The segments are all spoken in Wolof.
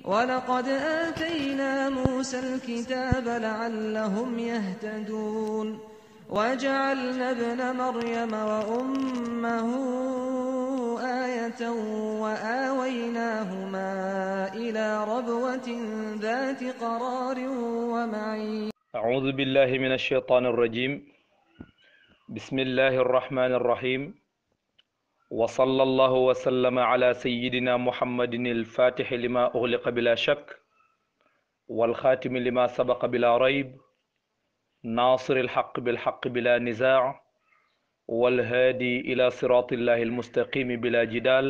ولقد آتينا موسى الكتاب لعلهم يهتدون وجعلنا ابن مريم وأمه آية وآويناهما إلى ربوة ذات قرار ومعين. أعوذ بالله من الشيطان الرجيم. بسم الله الرحمن الرحيم. وصلى الله وسلم على سيدنا محمد الفاتح لما أغلق بلا شك والخاتم لما سبق بلا ريب ناصر الحق بالحق بلا نزاع والهادي إلى صراط الله المستقيم بلا جدال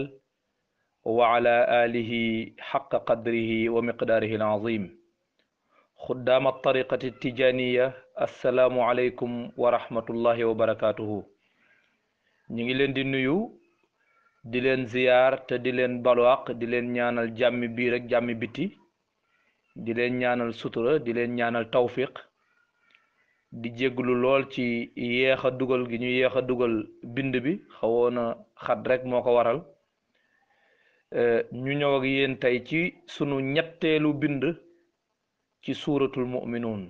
وعلى آله حق قدره ومقداره العظيم. خدام الطريقة التجانية السلام عليكم ورحمة الله وبركاته. نيغي لين دي نيو di leen ziyaar te di leen balwaq di leen ñaanal jàmmi biir ak jàmmi biti di leen ñaanal sutura di leen ñaanal tawfiq di jégglu lool ci yéex a dugal gi ñu yéex a dugal bind bi xawoona xat rek moo ko waral ñu ñëw ak yéen tey ci sunu ñetteelu bind ci suuratul mu'minuun.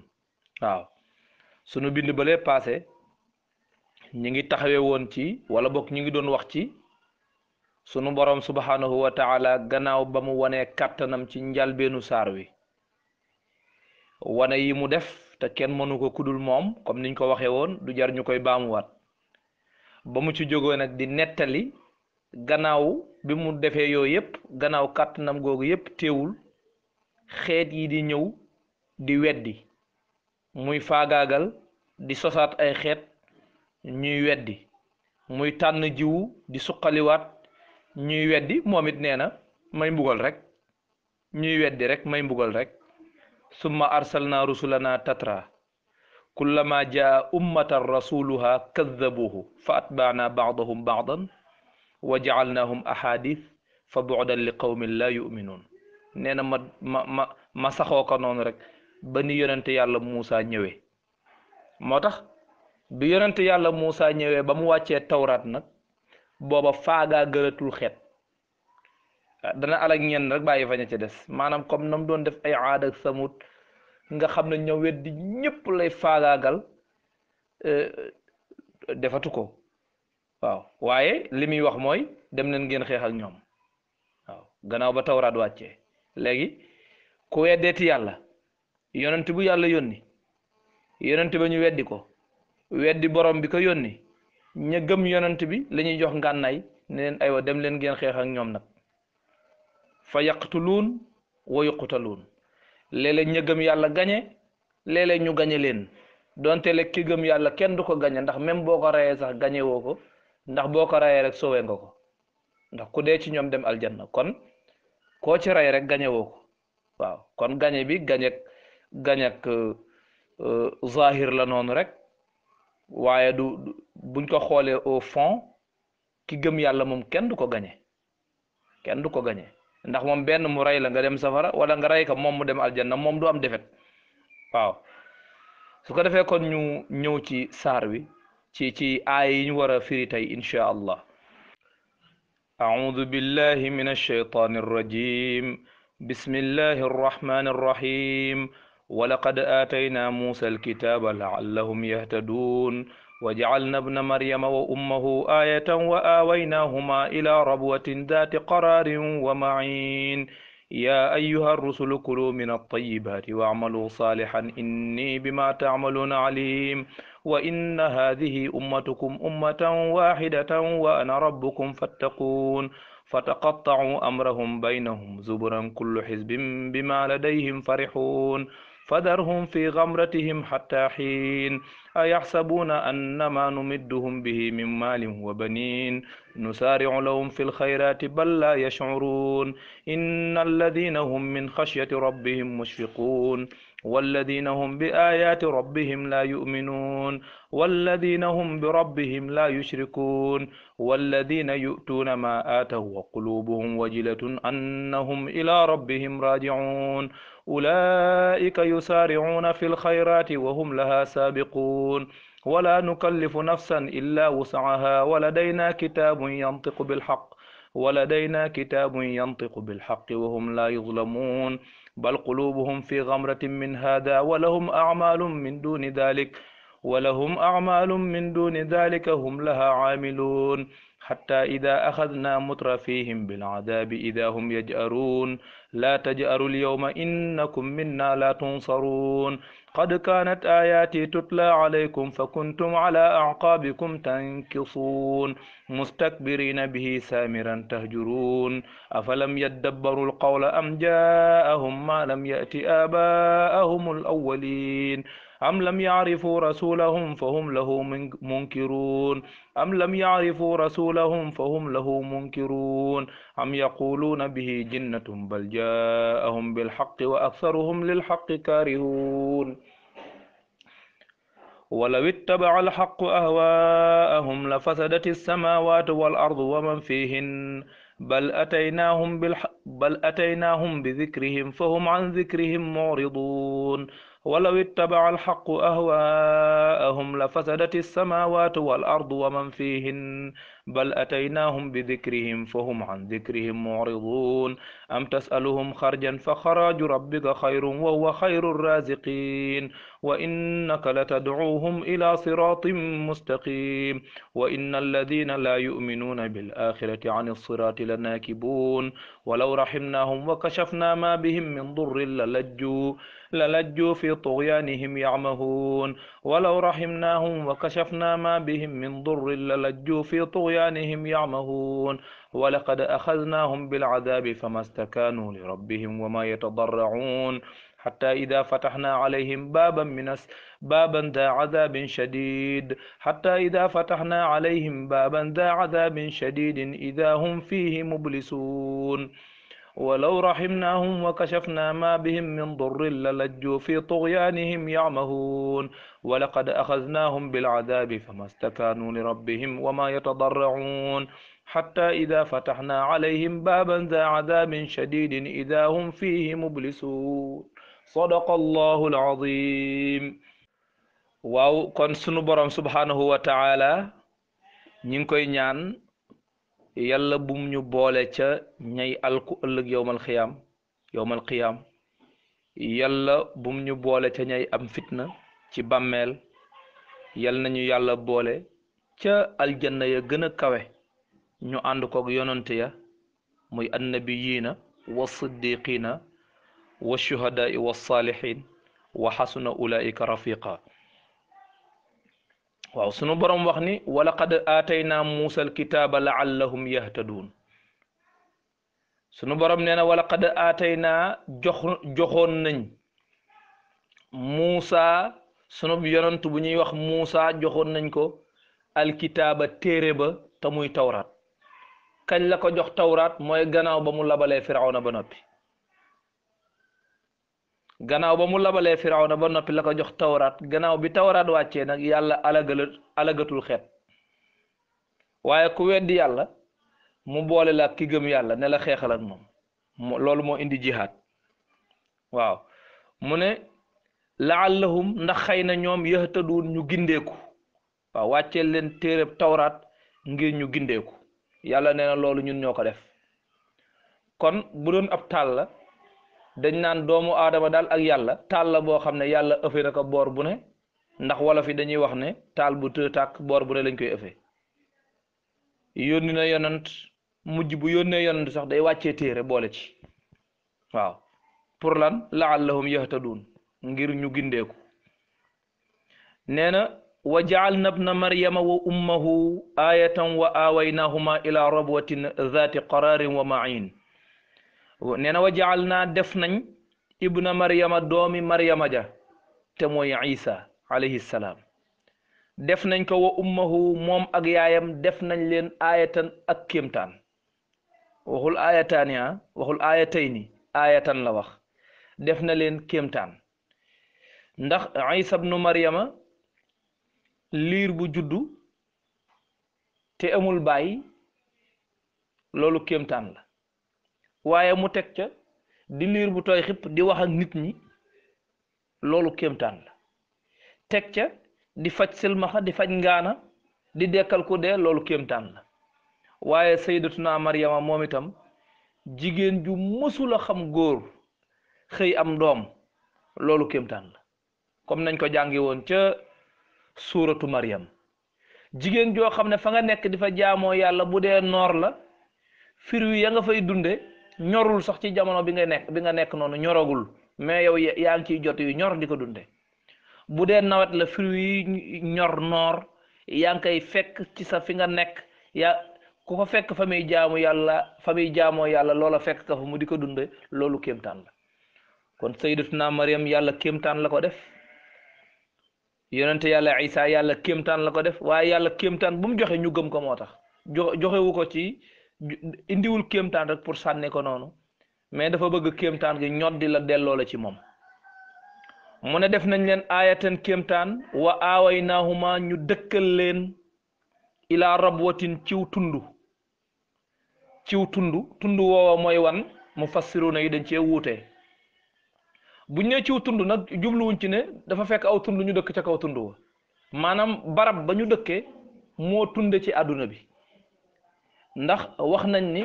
waaw sunu bind ba lee passé ñi ngi taxawe woon ci wala bokk ñi ngi doon wax ci sunu borom subhanahu wa taala gannaaw ba mu wanee kàttanam ci njalbeenu saar wi wane yi mu def te kenn mënu ko kudul moom comme niñ ko waxee woon du jar ñu koy baamuwaat ba mu ci jógee nag di nettali gannaaw bi mu defee yooyu yépp gannaaw kàttanam googu yépp teewul xeet yi di ñëw di weddi muy faagaagal di sosaat ay xeet ñuy weddi muy tànn jiwu di suqaliwaat ñuy weddi moom it nee na may mbugal rek ñuy weddi rek may mbugal rek summa arsalna rusulana tatra kullama jaa ummatan rasuluha kaddabuhu fa atbaana baadahum baadan wa jaalnahum ahadith fa bu'dan li qawmin la yu'minun. nee na ma saxoo ko noonu rek ba ni yonente yàlla Muusa ñëwee. moo tax bi yonente yàlla Muusa ñëwee ba mu wàccee tawraat nag booba faagaa gëratul xeet dana alag ñenn rek bàyyi faña ca des maanaam comme nam doon def ay aad ak samut nga xam ne ñoo weddi ñëpp lay faagaagal defatu ko. waaw waaye li muy wax mooy dem leen ngeen xeex ak ñoom. waaw gannaaw ba tawraat wàccee léegi ku weddeeti yàlla yonent bu yàlla yónni yonent ba ñu weddi ko weddi borom bi ko yónni ña gëm yonent bi la ñuy jox ngànnaay ne leen aywa dem leen ngeen xeex ak ñoom nag fa yaqtuluun wa yuqtaluun léeg-léeg ña gëm yàlla gañe léeg-léeg ñu gañe leen donte le ki gëm yàlla kenn du ko gañe ndax même boo ko rayee sax gañe woo ko ndax boo ko rayee rek soowee nga ko ndax ku dee ci ñoom dem aljanna kon koo ci ray rek gañe woo ko. waaw kon gañe bi gañek zahir la noonu rek waaye du buñ ko xoolee au fond ki gëm yàlla moom kenn du ko gañe ndax moom benn mu rey la nga dem safara wala nga rey ko moom mu dem aljanna moom du am defet. waaw su ko defee kon ñu ñëw ci saar wi ci aaya yi ñu war a firi tey insha allah. a'udhu billahi minash shaytanir rajim. bismillahi arrahmani arrahim. ولقد آتينا موسى الكتاب لعلهم يهتدون وجعلنا ابن مريم وأمه آية وآويناهما إلى ربوة ذات قرار ومعين. يا أيها الرسل كلوا من الطيبات واعملوا صالحا إني بما تعملون عليم. وإن هذه أمتكم أمة واحدة وأنا ربكم فاتقون. فتقطعوا أمرهم بينهم زبرا كل حزب بما لديهم فرحون. فذرهم في غمرتهم حتى حين. أيحسبون أن ما نمدهم به من مال وبنين نسارع لهم في الخيرات بل لا يشعرون. إن الذين هم من خشية ربهم مشفقون والذين هم بآيات ربهم لا يؤمنون والذين هم بربهم لا يشركون والذين يؤتون ما آتوا وقلوبهم وجلة أنهم إلى ربهم راجعون. أولئك يسارعون في الخيرات وهم لها سابقون. ولا نكلف نفسا إلا وسعها ولدينا كتاب ينطق بالحق ولدينا كتاب ينطق بالحق وهم لا يظلمون بل قلوبهم في غمرة من هذا ولهم أعمال من دون ذلك هم لها عاملون حتى إذا أخذنا مترفيهم بالعذاب إذا هم يجأرون لا تجأروا اليوم إنكم منا لا تنصرون قد كانت آياتي تتلى عليكم فكنتم على أعقابكم تنكصون مستكبرين به سامرا تهجرون أفلم يدبروا القول أم جاءهم ما لم يأت آباءهم الأولين أم لم يعرفوا رسولهم فهم له منكرون أم يقولون به جنة بل جاءهم بالحق وأكثرهم للحق كارهون ولو اتبع الحق أهواءهم لفسدت السماوات والأرض ومن فيهن بل أتيناهم بذكرهم فهم عن ذكرهم معرضون ولو اتبع الحق أهواءهم لفسدت السماوات والأرض ومن فيهن بل أتيناهم بذكرهم فهم عن ذكرهم معرضون أم تسألهم خرجا فخراج ربك خير وهو خير الرازقين وإنك لتدعوهم إلى صراط مستقيم وإن الذين لا يؤمنون بالآخرة عن الصراط لناكبون ولو رحمناهم وكشفنا ما بهم من ضر للجوا في طغيانهم يعمهون ولقد أخذناهم بالعذاب فما استكانوا لربهم وما يتضرعون حتى إذا فتحنا عليهم بابا ذا عذاب شديد إذا هم فيه مبلسون ولو رحمناهم وكشفنا ما بهم من ضر للجوا في طغيانهم يعمهون ولقد أخذناهم بالعذاب فما استكانوا لربهم وما يتضرعون حتى إذا فتحنا عليهم بابا ذا عذاب شديد إذا هم فيه مبلسون صدق الله العظيم waaw kon sunu borom subhanahu wa ta'ala ñi ngi koy ñaan yàlla bum ñu boole ca ñay alku ëllëg yowmal qiyaam yàlla bum ñu boole ca ñay am fitna ci bàmmeel yal nañu yàlla boole ca aljanna ya gën a kawe ñu ànd koog yonante ya muy annabiyiina wa siddiqiina wa shuhadaai wa saalihin wa xasuna ulaika rafiqa waaw sunu borom wax ni walaqad aatayna muusa alkitaaba laallahum yahtadun sunu borom nee na walaqad aatayna joxoon nañ muusa sunu yonant bu ñuy wax muusa joxoon nañ ko alkitaaba téere ba te muy tawraat kañ la ko jox tawraat mooy gannaaw ba mu labalee firawna ba noppi la ko jox tawraat gannaaw bi tawraat wàccee nag yàlla alagatul xeet waaye ku weddi yàlla mu boole la ki gëm yàlla ne la xeexal ak moom loolu moo indi jihaad waaw mu ne laallahum ndax xëy na ñoom yahtaduun ñu gindeeku waaw wàccee leen téere tawraat ngir ñu gindeeku yàlla nee na loolu ñun ñoo ko def kon bu doon ab taal la dañ naan doomu aadama daal ak yàlla taal la boo xam ne yàlla ëffee na ko boor bu ne ndax wolof yi dañuy wax ne taal bu të tàkk boor bu ne lañ koy ëffee yónni na yonant mujj bu yónnee yonant sax day wàccee téere boole ci waaw pour lan laallahum yahtadun ngir ñu gindeeku nee na wa jaalna bna maryama wa ummahu ayatan wa awaynahuma ila rabwatin dhati qararin wa ma'in nee na wa jaalna def nañ ibna maryama doomi maryama ja te mooy isa alayhi salaam def nañ ko wa ummahu moom ak yaayam def nañ leen ayatan ak kéemtaan waxul ayataani waxul ayatayni ayatan la wax def na leen kéemtaan ndax isa ibnu maryama liir bu juddu te amul baay loolu kéemtaan la waaye mu teg ca di liir bu tooy xip di wax ak nit ñi loolu kéemtaan la teg ca di faj silmaxa di faj ngaana di dekkal ku dee loolu kéemtaan la waaye sayyidatuna Maryama moom itam jigéen ju mësula xam góor xëy am doom loolu kéemtaan la comme nañ ko jàngi woon ca suuratu Maryam jigéen joo xam ne fa nga nekk di fa jaamoo yàlla bu dee noor la fruit ya nga fay dunde ñorul sax ci jamono bi nga nekk noonu ñoragul mais yow yaa ngi ciy jot yu ñor di ko dunde bu dee nawet la fruit yi ñor noor yaa ngi koy fekk ci sa fi nga nekk ku ko fekk fa muy jaamu yàlla fa muy jaamoo yàlla loola fekk ka fa mu di ko dunde loolu kéemtaan la kon sayyidatuna Maryam yàlla kéemtaan la ko def yonente yàlla Isa yàlla kéemtaan la ko def waaye yàlla kéemtaan bu mu joxe ñu gëm ko moo tax joxewu ko ci indiwul kéemtaan rek pour sànne ko noonu mais dafa bëgg kéemtaan gi ñoddi la delloo la ci moom mu ne def nañ leen aayatan kéemtaan wa aawaynahuma ñu dëkkal leen ila rabwatin ciw tund woowa mooy wan mufassiruna yi dañ cee wuute buñ ne ciw tund nag jubluwuñ ci ne dafa fekk aw tund ñu dëkk ca kaw tund wa maanaam barab ba ñu dëkkee moo tunde ci àdduna bi ndax wax nañ ni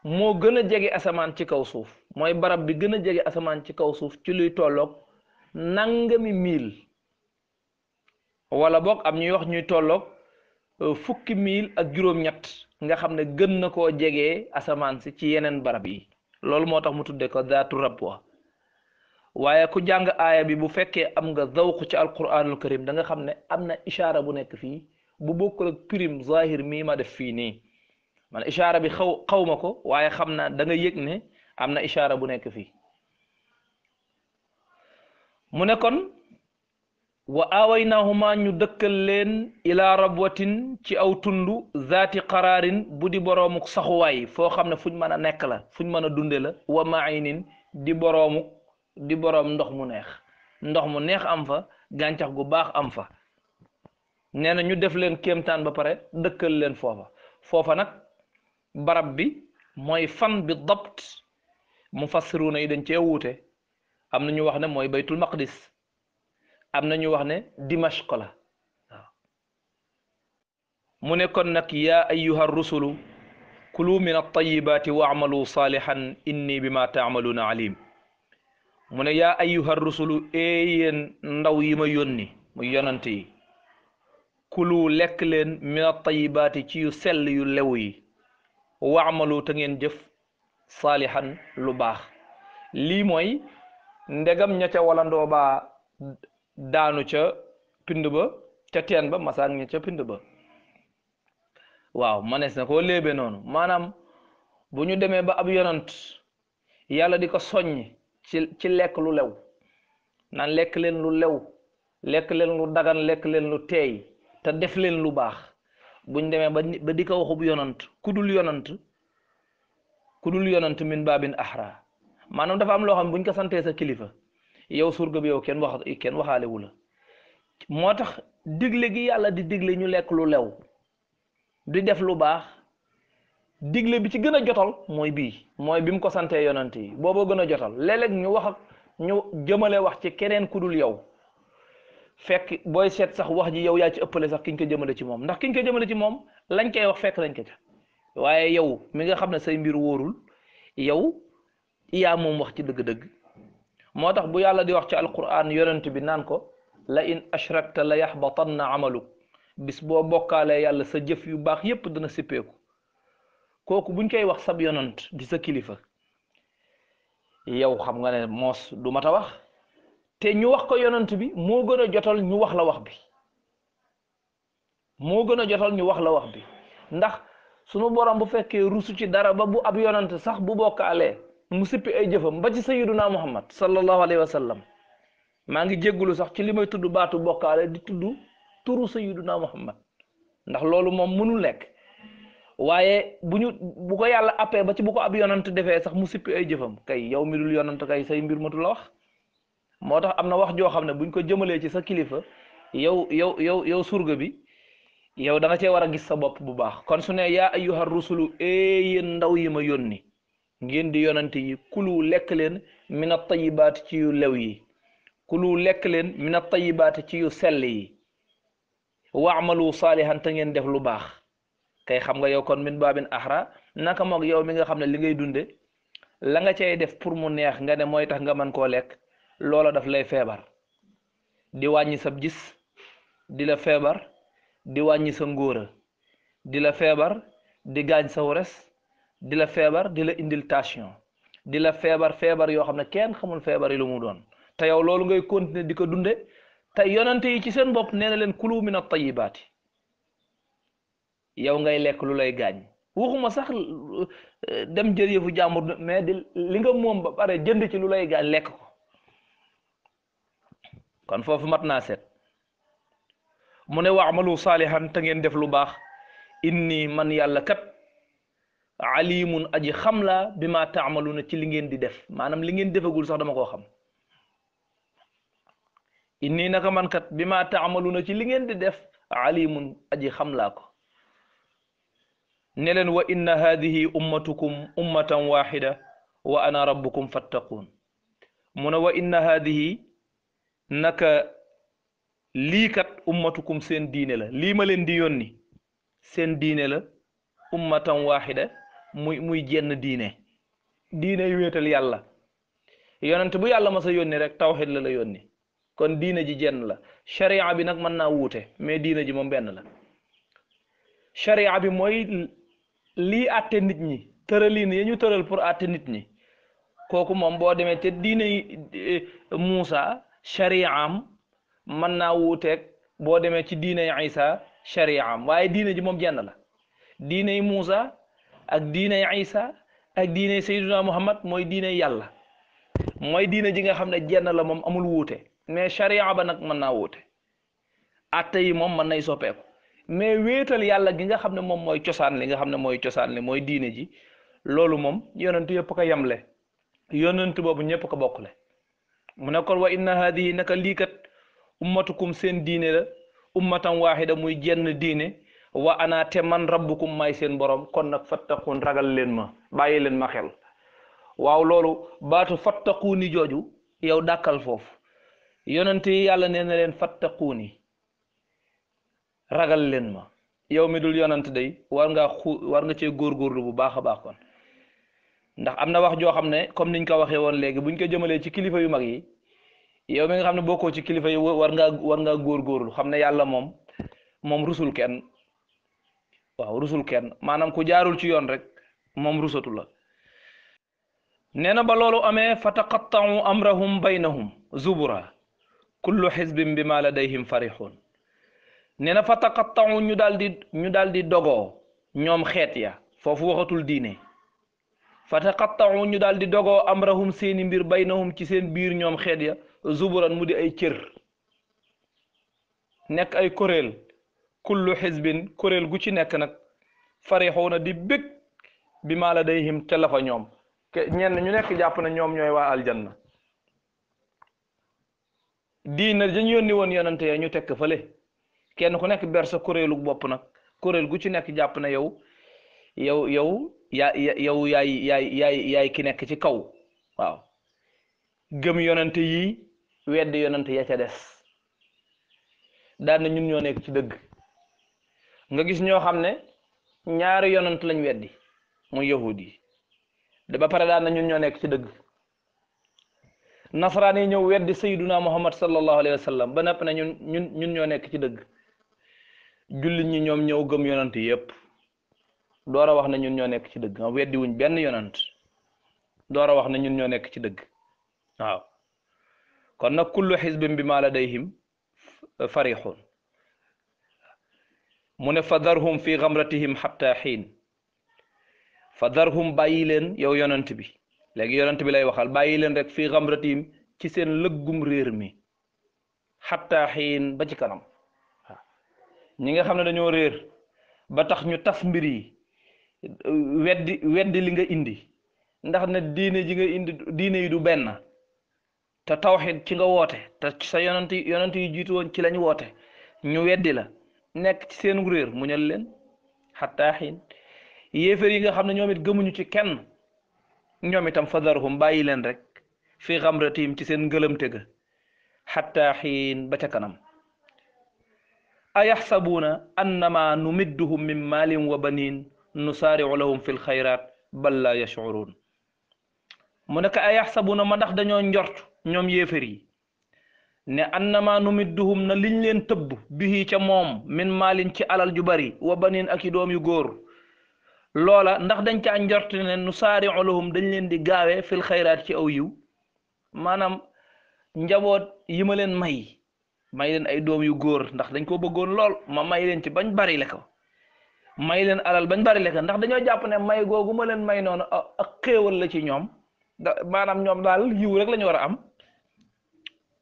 moo gën a jege asamaan ci kaw suuf mooy barab bi gën a jege asamaan ci kaw suuf ci luy tolloog nangami miil wala boog am ñuy wax ñuy tolloog fukki miil ak juróom-ñett nga xam ne gën na koo jegee asamaan si ci yeneen barab yi loolu moo tax mu tudde ko zaatu rabwa waaye ku jàng aaya bi bu fekkee am nga zawq ci alquranul karim da nga xam ne am na ishaara bu nekk fii bu bokkul ak prime zahir mii ma def fii nii man ishaara bi xaw ma ko waaye xam naa da nga yëg ne am na ishaara bu nekk fii mu ne kon wa aawaynahuma ñu dëkkal leen ila rabwatin ci aw tundu zaati qaraarin bu di boroomuk saxuwaay foo xam ne fuñ mën a nekk la fuñ mën a dunde la wa maaynin di boroom ndox mu neex am fa gàncax gu baax am fa nee na ñu def leen kéemtaan ba pare dëkkal leen foofa nag barab bi mooy fan bi dabt mufassiruna yi dañ cee wuute am na ñu wax ne mooy baytul maqdis am na ñu wax ne dimashq la waaw mu ne kon nag yaa ayyuha rusulu kulu min at-tayyibati wa'malu salihan inni bima ta'maluna alim mu ne yaa ayyuha rusulu yéen ndaw yi ma yónni muy yonante yi kulu lekk leen min at-tayyibati ci yu sell yu lew yi wa'malu te ngeen jëf salihan lu baax lii mooy ndegam ña ca wala ndoobaa daanu ca pind ba ca teen ba masaan ña ca pind ba waaw manees na koo léebe noonu maanaam bu ñu demee ba ab yonant yàlla di ko soññ ci lekk lu lew naan lekk leen lu lew lekk leen lu dagan lekk leen lu teey te def leen lu baax buñ demee ba di ko waxub yonant ku dul yonant min babin ahra maanaam dafa am loo xam buñ ko santee sa kilifa yow surga bi yow kenn waxaale wu la moo tax digle gi yàlla di digle ñu lekk lu lew di def lu baax digle bi ci gën a jotal mooy bi mu ko santee yonant yi booboo gën a jotal léeg-léeg ñu jëmale wax ci keneen ku dul yow fekk booy seet sax wax ji yow yaa ci ëppale sax kiñ ko jëmale ci moom ndax kiñ ko jëmale ci moom lañ koy wax fekk lañ ko ca waaye yow mi nga xam ne say mbir wóorul yow yaa moom wax ci dëgg-dëgg moo tax bu yàlla di wax ci alquran yonent bi naan ko la in ashrakta la yaxbatanna amaluk bis boo bokkaalee yàlla sa jëf yu baax yépp dana sippeeku kooku buñ koy wax sab yonent di sa kilifa yow xam nga ne moos du mat a wax te ñu wax ko yonent bi moo gën a jotal ñu wax la wax bi ndax sunu borom bu fekkee rusu ci dara ba bu ab yonent sax bu bokkaalee mu sippi ay jëfam ba ci sayyiduna muhammad sallallahu alayhi wa sallam maa ngi jéggulu sax ci li may tudd baatu bokkaale di tudd turu sayyiduna muhammad ndax loolu moom mënul nekk waaye bu ko yàlla appee ba ci bu ko ab yonant defee sax mu sippi ay jëfam kay yow mi dul yonant kay say mbir matu la wax moo tax am na wax joo xam ne buñ ko jëmalee ci sa kilifa yow surga bi yow da nga cee war a gis sa bopp bu baax kon su ne yaa ayyuha rusulu yéen ndaw yi ma yónni ngeen di yonante yi kulu lekk leen min at-tayyibaati ci yu lew yi kulu lekk leen min at-tayyibaati ci yu sell yi wa'malu saalihan te ngeen def lu baax kay xam nga yow kon min baabin ahra naka moog yow mi nga xam ne li ngay dunde la nga cay def pour mu neex nga ne mooy tax nga mën koo lekk loola daf lay feebar di wàññi sab gis di la feebar di wàññi sa ngóora di la feebar di gaañ sa wores di la feebar di la indil tension di la feebar yoo xam ne kenn xamul feebar yi lu mu doon te yow loolu ngay continuer di ko dunde te yonante yi ci seen bopp nee na leen kulu min at-tayyibaati yow ngay lekk lu lay gaañ waxuma sax dem jël yëfu jàmbur mais di li nga moom ba pare jënd ci lu lay gaañ lekk ko kon foofu mat naa seet mu ne wa'malu saalihan te ngeen def lu baax inni man yàlla kat alimun aji xam laa bi ma taamaluna ci li ngeen di def maanaam li ngeen defagul sax dama koo xam inni naka man kat bi ma taamaluna ci li ngeen di def alimun aji xam laa ko ne leen wa inna hadihi ummatukum ummatan waxida wa ana rabbukum fattaquun mu ne wa inna hadihi naka lii kat ummatukum seen diine la lii ma leen di yónni seen diine la ummatan waxida muy jenn diine yu wéetal yàlla yonent bu yàlla ma sa yónni rek tawxid la yónni kon diine ji jenn la sharia bi nag mën naa wuute mais diine ji moom benn la sharia bi mooy lii àtte nit ñi tëraliin ya ñu tëral pour àtte nit ñi kooku moom boo demee te diine Muusa shari'am mën naa wuuteeg boo demee ci diine Isa shari'am waaye diine ji moom jenn la diine Muusa ak diine Isa ak diine Sayyiduna Muhammad mooy diine yàlla mooy diine ji nga xam ne jenn la moom amul wuute mais sharia ba nag mën naa wuute atte yi moom mën nay soppeeku mais wéetal yàlla gi nga xam ne moom mooy cosaan li nga xam ne mooy cosaan li mooy diine ji loolu moom yonent yëpp ko yemle yonent boobu ñëpp ko bokkle mu ne kon wa inna hadihi naka lii kat ummatukum seen diine la ummatan waxida muy jenn diine wa ana te man rabbukum may seen borom kon nag fattaqun ragal leen ma bàyyi leen ma xel waaw loolu baatu fattaquuni jooju yow dàkkal foofu yonent yi yàlla nee na leen fattaquuni ragal leen ma yow mi dul yonent day war nga cee góorgóorlu bu baax a baax kon ndax am na wax joo xam ne comme niñ ko waxee woon léegi buñ ko jëmalee ci kilifa yu mag yi yow mi nga xam ne bokkoo ci kilifa yi war ngaa góorgóorlu xam ne yàlla moom rusul kenn waaw rusul kenn maanaam ku jaarul ci yoon rek moom rusatu la nee na ba loolu amee fa taqatta'u amrahum baynahum zubura kullu xisbin bima ladayhim farixun nee na fa taqatta'u ñu daal di dogoo ñoom xeet ya foofu waxatul diine fa taqatta'u ñu daal di dogoo amrahum seeni mbir baynahum ci seen biir ñoom xeet ya zuburan mu di ay cër nekk ay kuréel kullu xisbin kuréel gu ci nekk nag farixuuna di bég bima ladayhim ca la fa ñoom ñenn ñu nekk jàpp na ñoom ñooy waa aljanna diina dañu yónni woon yonante ya ñu tekk fële kenn ku nekk ber sa kuréelu bopp nag kuréel gu ci nekk jàpp na yow yaay ki nekk ci kaw waaw gëm yonante yi weddi yonante ya ca des daan na ñun ñoo nekk ci dëgg nga gis ñoo xam ne ñaari yonant lañ weddi muy yahudi yi de ba pare daan na ñun ñoo nekk ci dëgg nasaraan yi ñëw weddi sayyiduna muhammad sallallahu alayhi wa sallam ba napp na ñun ñoo nekk ci dëgg jullit ñi ñoom ñëw gëm yonant yépp door a wax ne ñun ñoo nekk ci dëgg weddi wuñ benn yonant door a wax ne ñun ñoo nekk ci dëgg waaw kon nag kullu xisbin bima ladayhim farixun mu ne fadarhum fi gamratihim xatta xiin fadarhum bàyyi leen yow yonant bi léegi yonent bi lay waxal bàyyi leen rek fii xamratim ci seen lëggum réer mi xatta xiin ba ci kanam waaw ñi nga xam ne dañoo réer ba tax ñu taf mbir yi weddi li nga indi ndax ne diine ji nga indi diine yi du benn te tawxid ci nga woote te sa yonent yi jiitu woon ci lañ woote ñu weddi la nekk ci seen réer mu ñal leen xatta xiin yéeféer yi nga xam ne ñoom it gëmuñu ci kenn ñoom itam fadarhum bàyyi leen rek fi xamratim ci seen ngëlëmte ga xatta xiin ba ca kanam ayaxsabuuna annama numidduhum min maalin wa banin nusaari'u lahum fi lxayrat bal la yash'uruun mu ne ko ayaxsabuuna ma ndax dañoo njort ñoom yéefar yi ne annama numidduhum na liñ leen tëbb bihi ca moom min maalin ci alal ju bari wa banin ak i doom yu góor loola ndax dañ caa njort ne nusaari'u lahum dañ leen di gaawee fil xayraat ci aw yiw maanaam njaboot yi ma leen may leen ay doom yu góor ndax dañ ko bëggoon lool ma may leen ci bañ bari le ko may leen alal bañ bari le ko ndax dañoo jàpp ne may googu ma leen may noonu ak xéewal la ci ñoom maanaam ñoom daal yiw rek la ñu war a am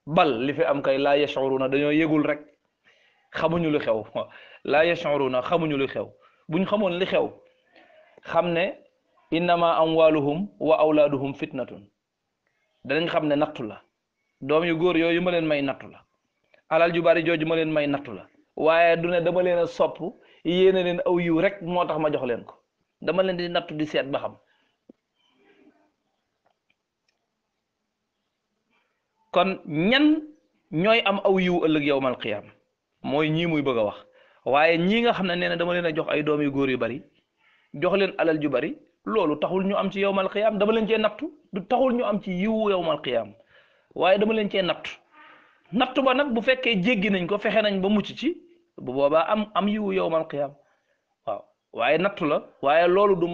bal li fi am kay laa yash'uruna dañoo yëgul rek xamuñu lu xew laa yash'uruna xamuñu lu xew buñ xamoon li xew xam ne innama amwaluhum wa awlaaduhum fitnatun danañ xam ne nattu la doom yu góor yooyu ma leen may nattu la alal ju bari jooju ma leen may nattu la waaye du ne dama leen a sopp yéene leen aw yiw rek moo tax ma jox leen ko dama leen di nattu di seet ba xam kon ñan ñooy am aw yiw ëllëg yawmal qiyaam mooy ñii muy bëgg a wax waaye ñii nga xam ne nee na dama leen a jox ay doom yu góor yu bari jox leen alal ju bari loolu taxul ñu am ci yawmal qiyaam dama leen cee nattu du taxul ñu am ci yiwu yawmal qiyaam waaye dama leen cee nattu ba nag bu fekkee jéggi nañ ko fexe nañ ba mucc ci bu boobaa am yiwu yawmal qiyaam waaw waaye nattu la waaye loolu du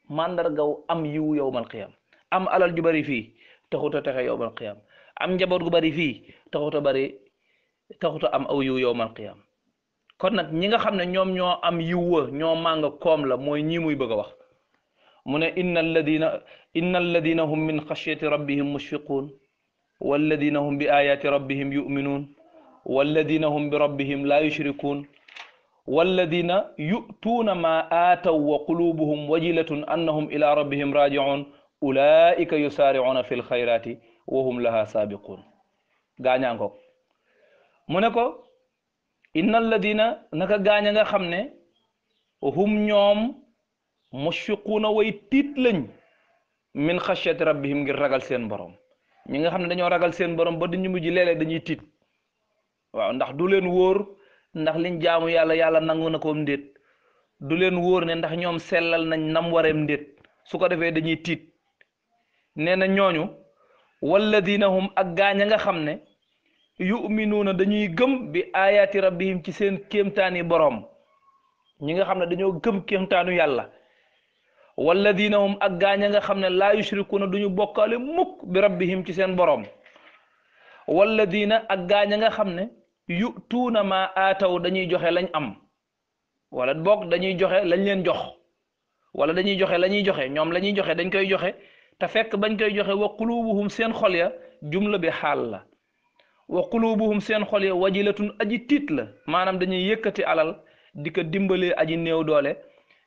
mandargaw am yiwu yawmal qiyaam am alal ju bari fii taxut a texe yawmal qiyaam am njaboot gu bari fii taxut a am aw yiw yawmal qiyaam kon nag ñi nga xam ne ñoom ñoo am yiw wa ñoo màng koom la mooy ñii muy bëgg a wax mu ne inna alladina hum min xashyati rabbihim mushfiqun walladina hum bi ayati rabbihim yu'minun walladina hum bi rabbihim la yushrikun walladina yu'tuuna ma aataw wa qulubuhum wajilatun annahum ila rabbihim raji'un ulaika yusaari'una fi lxayrati wa hum laha saabiqun gaañaango mu ne ko inna alladina naka gaaña nga xam ne hum ñoom mushfiquuna way tiit lañ min xashyati rabbihim ngir ragal seen borom ñi nga xam ne dañoo ragal seen borom ba duñu mujj léeg-léeg dañuy tiit waaw ndax du leen wóor ndax liñ jaamu yàlla nangu na ko ndéet du leen wóor ne ndax ñoom sellal nañ nam wareem ndéet su ko defee dañuy tiit nee na ñooñu walladina hum ak gaañ a nga xam ne yuminuuna dañuy gëm bi ayaati rabbihim ci seen kéemtaani boroom ñi nga xam ne dañoo gëm kéemtaanu yàlla walladina hum ak gaañ a nga xam ne laa yushrikuuna duñu bokkaale mukk bi rabbihim ci seen boroom walladina ak gaañ a nga xam ne yutuuna ma aataw dañuy joxe lañ am wala boog dañuy joxe lañ leen jox wala dañuy joxe la ñuy joxe ñoom la ñuy joxe dañ koy joxe te fekk bañ koy joxe wa qulubuhum seen xol ya jumla bi xaal la wa qulubuhum seen xol ya wajilatun aji tiit la maanaam dañuy yëkkati alal di ko dimbalee aji néew doole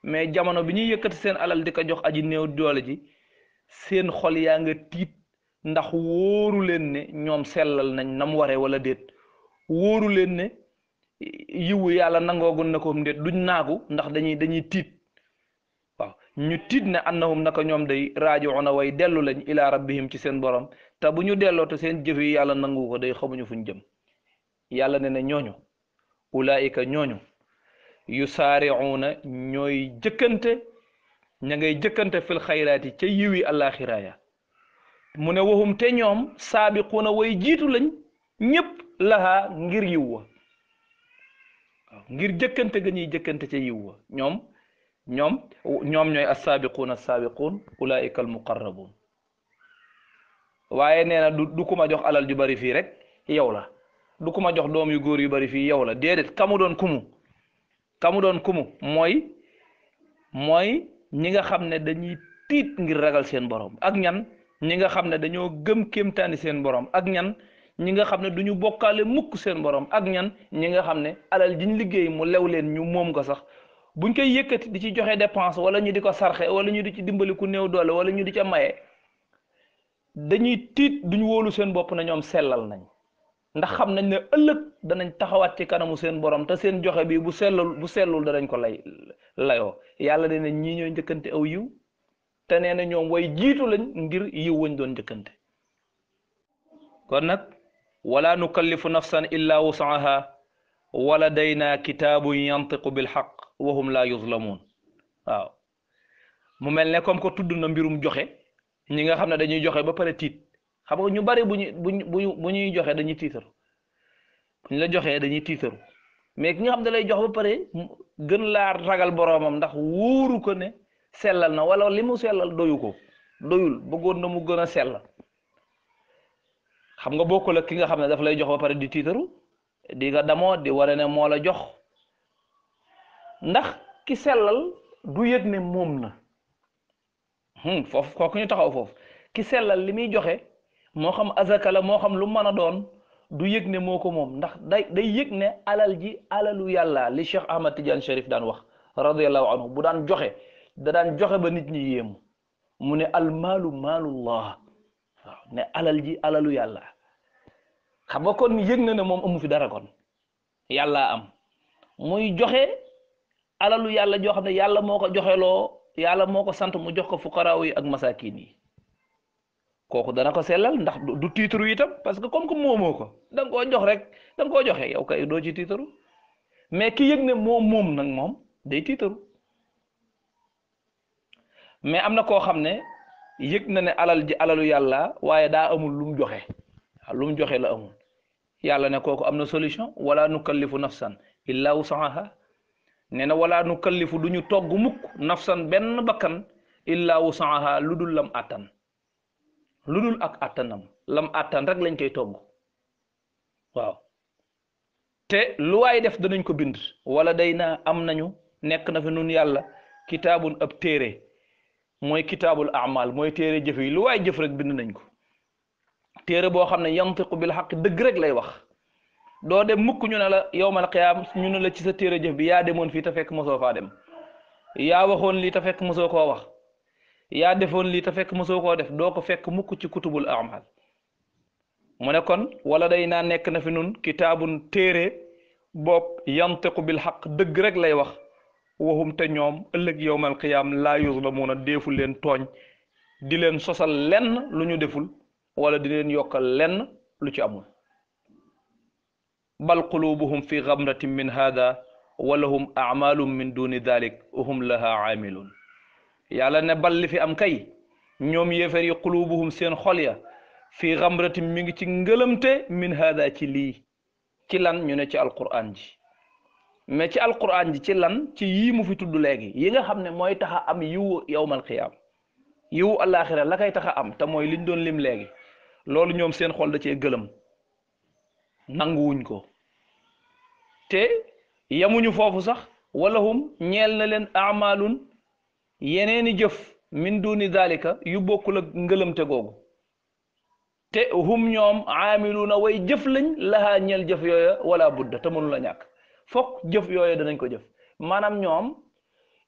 mais jamono bi ñuy yëkkati seen alal di ko jox aji néew doole ji seen xol yaa nga tiit ndax wóoru leen ne ñoom sellal nañ nam waree wala déet wóoru leen ne yiwu yàlla nangoogun na ko déet duñ naagu ndax dañuy tiit waaw ñu tiit ne annahum naka ñoom day raaji'una way dellu lañ ila rabbihim ci seen borom te bu ñu delloo te seen jëf yi yàlla nangu ko day xamuñu fuñ jëm yàlla ne ñooñu ulaika ñooñu yusaari'una ñooy jëkkante ña ngay jëkkante fil xayraati ca yiwi àllaaxiraaya mu ne waxum te ñoom saabiquuna way jiitu lañ ñëpp lahaa ngir yiw wa waaw ngir jëkkante ga ñuy jëkkante ca yiw wa ñoom ñooy assaabiquuna assaabiquun ulaika almuqarrabuun waaye nee na du ku ma jox alal ju bari fii rek yow la du ku ma jox doom yu góor yu bari fii yow la déedéet kamu doon kumu mooy ñi nga xam ne dañuy tiit ngir ragal seen borom ak ñan ñi nga xam ne dañoo gëm kéemtaani seen borom ak ñan ñi nga xam ne duñu bokkaale mukk seen borom ak ñan ñi nga xam ne alal jiñ liggéey mu lew leen ñu moom ko sax buñ koy yëkkati di ci joxe dépense wala ñu di ko sarxe wala ñu di ci dimbali ku néew doole wala ñu di ca maye dañuy tiit duñu wóolu seen bopp na ñoom sellal nañ ndax xam nañ ne ëllëg danañ taxawaat ci kanamu seen borom te seen joxe bi bu sellul danañ ko layoo yàlla nee na ñii ñooy njëkkante aw yiw te nee na ñoom way jiitu lañ ngir yiw wañ doon njëkkante kon nag wala nukallifu nafsan illa wusaha wala dayna kitaabun yantiqu bil haqq wa hum la yuzlamun waaw mu mel ne comme que tudd na mbirum joxe ñi nga xam ne dañuy joxe ba pare tiit xam nga ñu bari bu ñuy joxe dañuy tiitaru bu ñu la joxee dañuy tiitaru mais ki nga xam ne lay jox ba pare gën laa ragal boroomam ndax wóoru ko ne sellal na wala li mu sellal doyul bëggoon na mu gën a sell xam nga bokkul ak ki nga xam ne daf lay jox ba pare di tiitaru di nga damoo di wane ne moo la jox ndax ki sellal du yëg ne moom la foofu kooku ñu taxaw foofu ki sellal li muy joxe moo xam azaka la moo xam lu mën a doon du yëg ne moo ko moom ndax day yëg ne alal ji alalu yàlla li Cheikh Ahmad Tidiane Cherif daan wax radiyallahu anhu bu daan joxe da daan joxe ba nit ñi yéemu mu ne almaalu maalullah waaw ne alal ji alalu yàlla xam nga kon yëg na ne moom amu fi dara kon yàlla am muy joxe alalu yàlla joo xam ne yàlla moo ko joxeloo yàlla moo ko sant mu jox ko fuqaraaw yi ak masakin yi kooku dana ko sellal ndax du tiitaru itam parce que comme que moomoo ko da nga koo jox rek da nga koo joxe yow kay doo ci tiitaru mais ki yëg ne moom nag moom day tiitaru mais am na koo xam ne yëg na ne alal ji alalu yàlla waaye daa amul lu mu joxe waaw lu mu joxe la amul yàlla ne kooku am na solution wala nukallifu nafsan illa wusaha nee na wala nukallifu du ñu togg mukk nafsan benn bakkan illa wusaha lu dul lam attan lu dul ak attanam lam attan rek lañ koy togg waaw te lu waay def danañ ko bind wala day na am nañu nekk na fi nun yàlla kitaabun ab téere mooy kitaabul amal mooy téere jëf yi lu waay jëf rek bind nañ ko téere boo xam ne yantiqu bil haqq dëgg rek lay wax doo dem mukk ñu ne la yawmal qiyaam ñu ne la ci sa téere jëf bi yaa demoon fii te fekk mosoo faa dem yaa waxoon lii te fekk mosoo koo wax yaa defoon lii te fekk mosoo koo def doo ko fekk mukk ci kutubul amal mu ne kon wala day naa nekk na fi nun kitaabun téere bopp yantiqu bil haqq dëgg rek lay wax waxum te ñoom ëllëg yawmal qiyaam laa yuzlamuuna deeful leen tooñ di leen sosal lenn lu ñu deful wala di leen yokkal lenn lu ci amul bal qulubuhum fi gamratin min hada wa lahum a'malun min duni dalik wa hum laha aamilun yàlla ne bal li fi am kay ñoom yéefar yi qulubuhum seen xol ya fi gamratin mi ngi ci ngëlamte min hada ci lii ci lan ñu ne ci alquran ji mais ci alquran ji ci lan ci yii mu fi tudd léegi yi nga xam ne mooy tax a am yiwu yawmal qiyaam yiwu alaxira la koy tax a am te mooy liñ doon lim léegi loolu ñoom seen xol da cee gëlëm nanguwuñ ko te yamuñu foofu sax walahum ñeel na leen amalun yeneeni jëf min duni dalika yu bokkul ak ngëlëmte googu te hum ñoom aamiluuna way jëf lañ lahaa ñeel jëf yooya wala budda te mënu la ñàkk fokk jëf yooya danañ ko jëf maanaam ñoom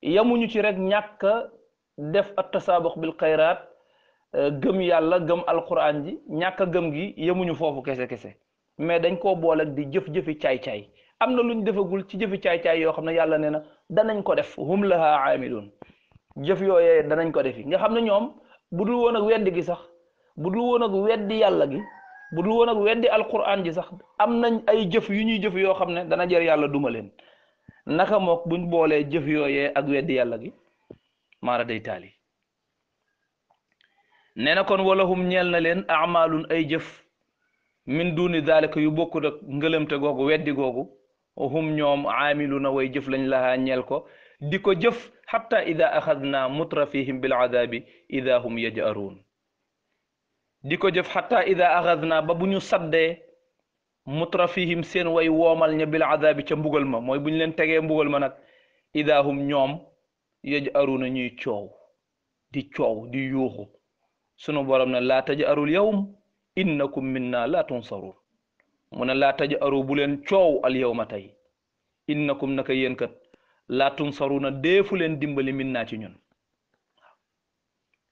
yamuñu ci rek ñàkk def at tasaabuq bil xayraat gëm yàlla gëm alquran ji ñàkk a gëm gi yemuñu foofu kese mais dañ koo boole di jëf-jëfi caay-caay am na luñ defagul ci jëfi caay-caay yoo xam ne yàlla nee na danañ ko def hum laha aamiluun jëf yooyee danañ ko defi nga xam ne ñoom bu dul woon ak weddi gi sax bu dul woon ak weddi yàlla gi bu dul woon ak weddi alquran ji sax am nañ ay jëf yu ñuy jëf yoo xam ne dana jar yàlla duma leen naka mook buñ boolee jëf yooyee ak weddi yàlla gi maara day taali nee na kon walahum ñeel na leen amalun ay jëf min duni dalika yu bokkut ak ngëlëmte googu weddi googu hum ñoom aamiluna way jëf lañ lahaa ñeel ko di ko jëf xatta ida axadna mutrafihim bil adabi ida hum yaj'aruun di ko jëf xatta ida axadna ba bu ñu saddee mutrafihim seen way woomal ña bil adabi ca mbugal ma mooy bu ñu leen tegee mbugal ma nag ida hum ñoom yaj'aruuna ñuy coow di yuuxu sunu borom ne laa taj'arul yawm innakum minna la tunsaruun mu ne laa taj'aru bu leen coow al yawma tey innakum naka yéen kat laa tunsaruuna deefu leen dimbali minna ci ñun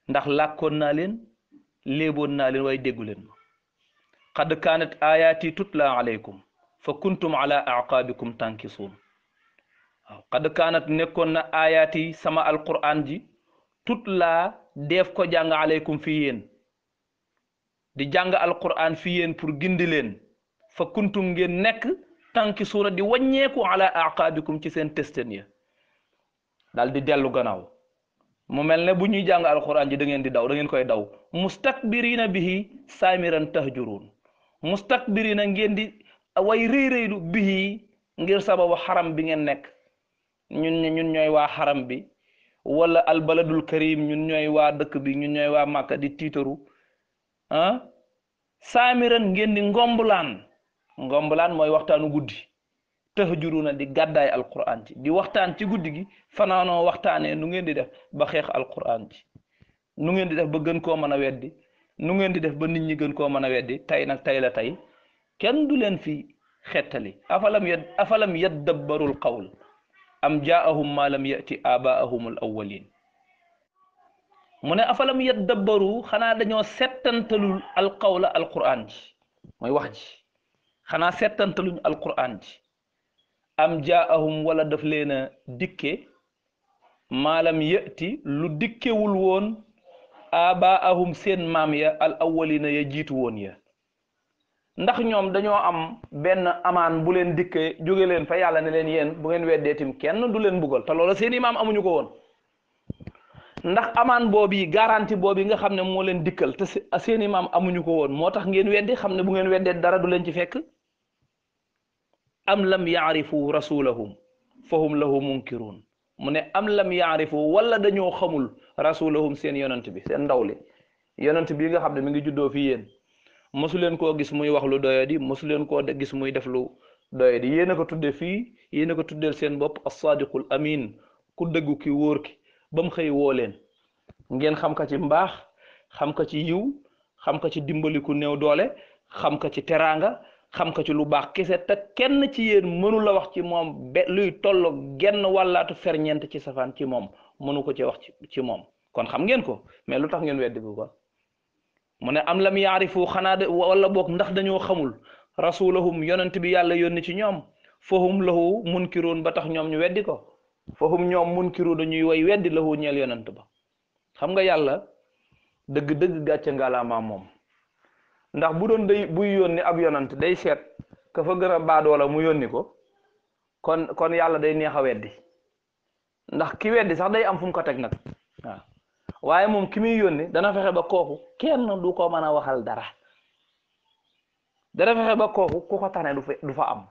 ndax làkkoon naa leen léeboon naa leen waaye déggu leen ma qad kaanat ayaati tutla alaykum fa kuntum ala aqaabikum tankisuun waaw qad kaanat nekkoon na ayaati sama alquran ji tutla def ko jàng alaykum fi yéen di jàng alquran fi yéen pour gindi leen fa kuntum ngeen nekk tànki suuna di wàññeeku ala aqaabikum ci seen testen ya daal di dellu gannaaw mu mel ne bu ñuy jàng alquran ji da ngeen di daw da ngeen koy daw mustakbirina bihi saamiran tahjurun mustakbirina ngeen di way réy-réylu bihi ngir sababu xaram bi ngeen nekk ñun ñooy waa xaram bi wala albaladul karim ñun ñooy waa dëkk bi ñun ñooy waa Màkka di tiitaru saamiran ngeen di ngombulaan mooy waxtaanu guddi tahjuruna di gàddaay alquran ci di waxtaan ci guddi gi fanaanoo waxtaanee nu ngeen di def ba xeex alquran ci nu ngeen di def ba gën koo mën a weddi nu ngeen di def ba nit ñi gën koo mën a weddi tey nag tey la tey kenn du leen fi xettali afalam yaddabbarul qawl am jaahum ma lam yati abaahum al awwalin mu ne afalam yaddabbaru xanaa dañoo settantalul alqawla alquran ji mooy wax ji xanaa settantaluñ alquran ji am jaahum wala daf leen a dikke maalam yati lu dikkewul woon abaahum seen maam ya al awwalina ya jiitu woon ya ndax ñoom dañoo am benn amaan bu leen dikkee jóge leen fa yàlla ne leen yéen bu ngeen weddeetim kenn du leen buggal te loola seen imaam amuñu ko woon ndax amaan boobi garanti boobi nga xam ne moo leen dikkal te seen imaam amuñu ko woon moo tax ngeen weddi xam ne bu ngeen weddee dara du leen ci fekk am lam yaarifu rasulahum fahum lahu munkirun mu ne am lam yaarifu wala dañoo xamul rasulahum seen yonent bi seen ndaw li yonent bi nga xam ne mi ngi juddoo fi yéen mosu leen koo gis muy wax lu doyadi mosu leen koo gis muy def lu doyadi yéen a ko tudde fii yéen a ko tuddeel seen bopp as-sadiqul amin ku dëggu ki wóor ki ba mu xëy woo leen ngeen xam ka ci mbaax xam ka ci yiw xam ka ci dimbali ku néew doole xam ka ci teraanga xam ka ci lu baax kese te kenn ci yéen mënu la wax ci moom luy tollo genn wàllaatu ferñeent ci safaan ci moom mënu ko ci wax ci moom kon xam ngeen ko mais lu tax ngeen weddi ko mu ne am lam yaarifu xanaa de wala boog ndax dañoo xamul rasulahum yonent bi yàlla yónni ci ñoom fahum lahu munkiruun ba tax ñoom ñu weddi ko fahum ñoom munkiru dañuy way weddi lahu ñeel yonent ba xam nga yàlla dëgg-dëgg gàcce ngalaama moom ndax bu doon day buy yónni ab yonent day seet ka fa gën a baadoola mu yónni ko kon yàlla day neex a weddi ndax ki weddi sax day am fu mu ko teg nag waaw waaye moom ki muy yónni dana fexe ba kooku kenn du ko mën a waxal dara dana fexe ba kooku ku ko tane du fa am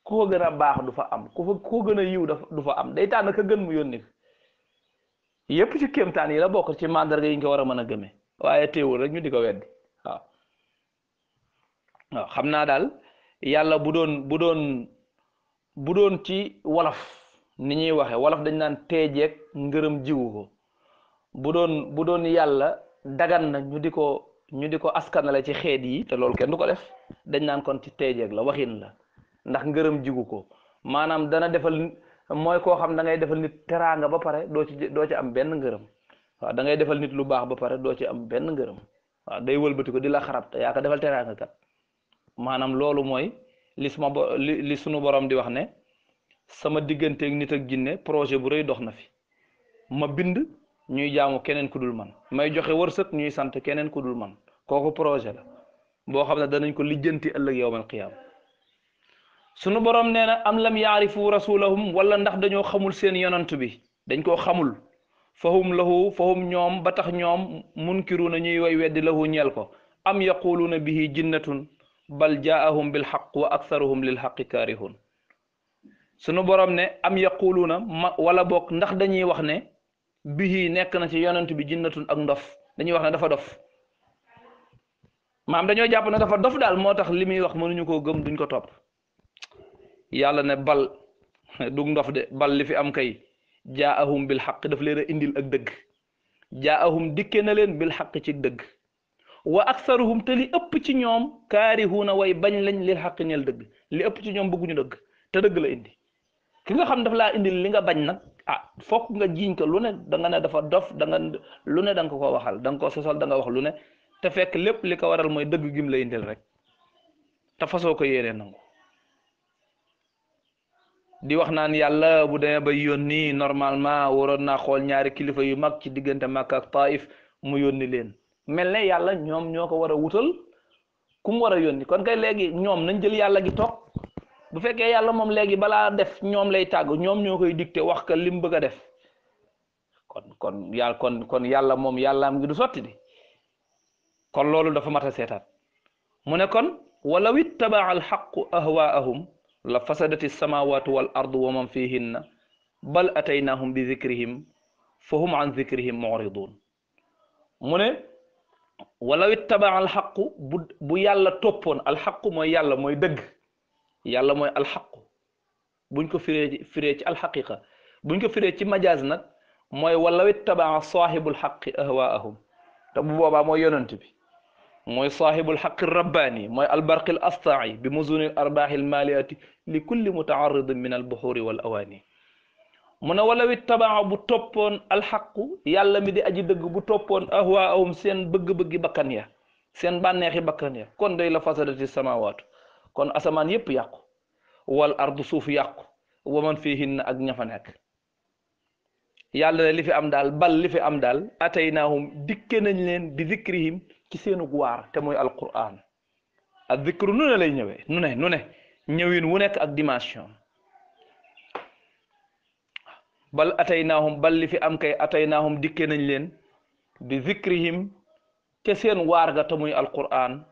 ku ko gën a baax du fa am ku ko gën a yiw du fa am day tànn ka gën mu yónni yépp ci kéemtaan yi la bokk ci mandarga yi nga ko war a mën a gëmee waaye teewul rek ñu di ko weddi waaw xam naa daal yàlla bu doon ci wolof ni ñuy waxe wolof dañ naan teejeeg ngërëm jiwu ko bu doon yàlla dagan na ñu di ko askanale ci xeet yi te loolu kenn du ko def dañ naan kon ci teejeeg la waxin la ndax ngërëm jigu ko maanaam dana defal mooy koo xam da ngay defal nit teraanga ba pare doo ci am benn ngërëm waaw da ngay defal nit lu baax ba pare doo ci am benn ngërëm waaw day wëlbati ko di la xarab te yaa ko defal teraanga kat maanaam loolu mooy li sunu borom di wax ne sama digganteeg nit ak jinne projet bu rëy dox na fi ma bind ñuy jaamu keneen ku dul man may joxe wërsëg ñuy sant keneen ku dul man kooku projet la boo xam ne danañ ko lijjanti ëllëg yawmal qiyaam sunu borom nee na am lam yaarifu rasulahum wala ndax dañoo xamul seen yonant bi dañ koo xamul fahum ñoom ba tax ñoom munkiruna ñuy way weddi lahu ñeel ko am yaquluuna bihi jinnatun bal jaahum bil haqq wa aktharuhum lil haqqi kaarihun sunu borom ne am yaquluuna wala bokk ndax dañuy wax ne bihi nekk na ci yonent bi jinnatun ak ndof dañuy wax ne dafa dof maam dañoo jàpp ne dafa dof daal moo tax li muy wax mënuñu koo gëm duñ ko topp yàlla ne bal dug ndof de bal li fi am kay jaahum bil xaq daf leen a indil ak dëgg jaahum dikke na leen bil xaq ci dëgg wa aksaruhum te li ëpp ci ñoom kaarihuuna way bañ lañ lil xaq ñeel dëgg li ëpp ci ñoom bëgguñu dëgg te dëgg la indi ki nga xam daf laa indil li nga bañ nag fokk nga jiiñ ko lu ne da nga ne dafa dof da nga lu ne da nga ko waxal da nga ko sosal da nga wax lu ne te fekk lépp li ko waral mooy dëgg gim la indil rek te fasoo ko yéenee nangu di wax naan yàlla bu demee ba yónni normalement waroon naa xool ñaari kilifa yu mag ci diggante Makka ak Taif mu yónni leen mel ne yàlla ñoom ñoo ko war a wutal ku mu war a yónni kon kay léegi ñoom nañ jël yàlla gi toog bu fekkee yàlla moom léegi balaa def ñoom lay tàgg ñoom ñoo koy dicté wax ka lim bëgg a def kon yàlla moom yàllaam ngi du sotti di kon loolu dafa mat a seetaat mu ne kon walaw ittabaa alxaqu ahwaahum la fasadati samawatu wal ardu wa man fihinna bal ataynahum bi zikrihim fa hum an zikrihim muridun mu ne walaw ittabaa alxaqu bu yàlla toppoon alxaqu mooy yàlla mooy dëgg yàlla mooy alxaqu buñ ko firee ci alxaqiqa buñ ko firee ci majaaz nag mooy walaw ittabaa saahibul xaqi ahwaahum te bu boobaa mooy yonent bi mooy saahibul xaqi rabbaani mooy albarqil astai bi muzunil arbaaxil maaliati li kulli mutaaridin min albuxuri wal awaani mu ne walaw ittabaa bu toppoon alxaqu yàlla mi di aji dëgg bu toppoon ahwaahum seen bëgg-bëggi bakkan ya seen bànneexi bakkan ya kon day la fasadati samawaatu kon asamaan yépp yàqu wal ardu suuf yàqu wa man fihinna ak ña fa nekk yàlla ne li fi am daal bal li fi am daal ataynaahum dikke nañ leen bi zikrihim ci seenu waar te mooy alquran ak zikru nu ne lay ñëwee nu ne ñëwin wu nekk ak dimension bal ataynaahum bal li fi am kay ataynaahum dikke nañ leen bi zikrihim te seen waar ga te muy alquran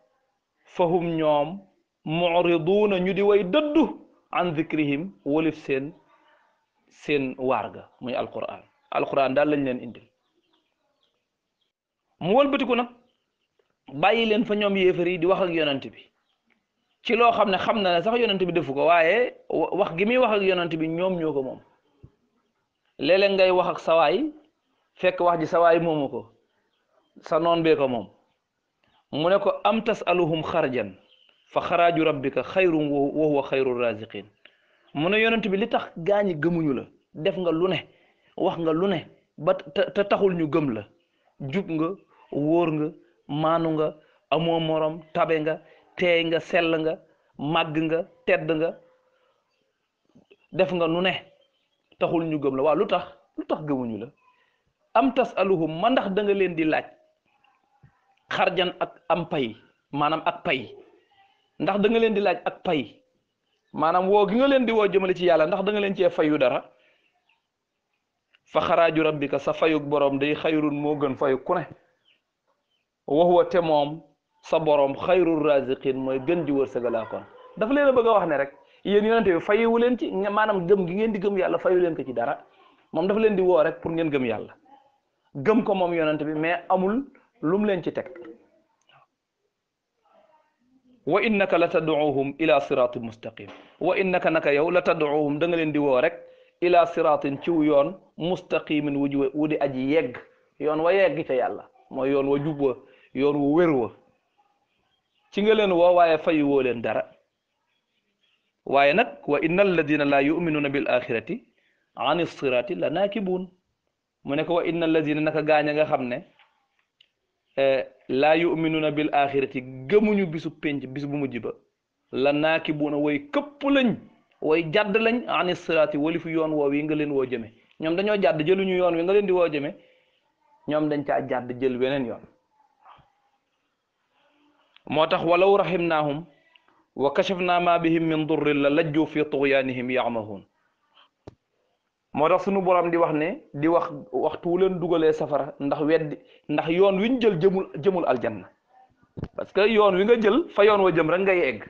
fahum ñoom mu'riduuna ñu di way dëddu an zikrihim wolif seen waar ga muy alquran daal lañ leen indil mu wëlbatiku nag bàyyi leen fa ñoom yéefar yi di wax ak yonent bi ci loo xam ne xam na ne sax yonent bi defu ko waaye wax gi muy wax ak yonent bi ñoom ñoo ko moom léeg-léeg ngay wax ak sawaay fekk wax ji sawaay moomu ko sa noon bee ko moom mu ne ko am tasaluhum xarjan fa xaraaju rabbika xayrun wa huwa xayru raziqin mu ne yonent bi li tax gaañi gëmuñu la def nga lu ne wax nga lu ne ba te taxul ñu gëm la jub nga wóor nga maanu nga amoo morom tabe nga teey nga sell nga màgg nga tedd nga def nga nu ne taxul ñu gëm la waaw lu tax gëmuñu la am tasaluhum ma ndax da nga leen di laaj xarjan ak am pay maanaam ak pay ndax da nga leen di laaj ak pay maanaam woo gi nga leen di woo jëmale ci yàlla ndax da nga leen cee fayu dara fa xaraaju rabbika sa fayug borom day xayrun moo gën fayu ku ne wa huwa te moom sa borom xayrul raziqin mooy gën ji wërsëgalaa kon dafa leen a bëgg a wax ne rek yéen yonente bi fayewu leen ci maanaam gëm gi ngeen di gëm yàlla fayu leen ko ci dara moom dafa leen di woo rek pour ngeen gëm yàlla gëm ko moom yonente bi mais amul lu mu leen ci teg wa innaka la tad'uuhum ila siratin mustaqim wa innaka naka yow la tad'uuhum da nga leen di woo rek ila siratin ciw yoon mustaqimin wu di aji yegg yoon wa yegg ca yàlla mooy yoon wa jub wa yoon wu wér wa ci nga leen woo waaye fayu woo leen dara waaye nag wa inna alladina la yuminuuna bil axirati an sirati la naakibuun mu ne ko wa inna alladina naka gaañ nga xam ne laa yuminuuna bil axirati gëmuñu bisu penc bis bu mujj ba la naakibuuna way këpp lañ way jàdd lañ ani siraati wali fi yoon woo wi nga leen woo jëme ñoom dañoo jàdd jëluñu yoon wi nga leen di woo jëme ñoom dañ caa jàdd jël weneen yoon moo tax walaw rahimnaahum wa kashafna ma bihim min durrin la lajju fi tughyanihim ya'mahun moo tax sunu borom di wax ne di wax waxtu wu leen dugalee safara ndax yoon wi ñu jël jëmul aljanna parce que yoon wi nga jël fa yoon wa jëm rek ngay egg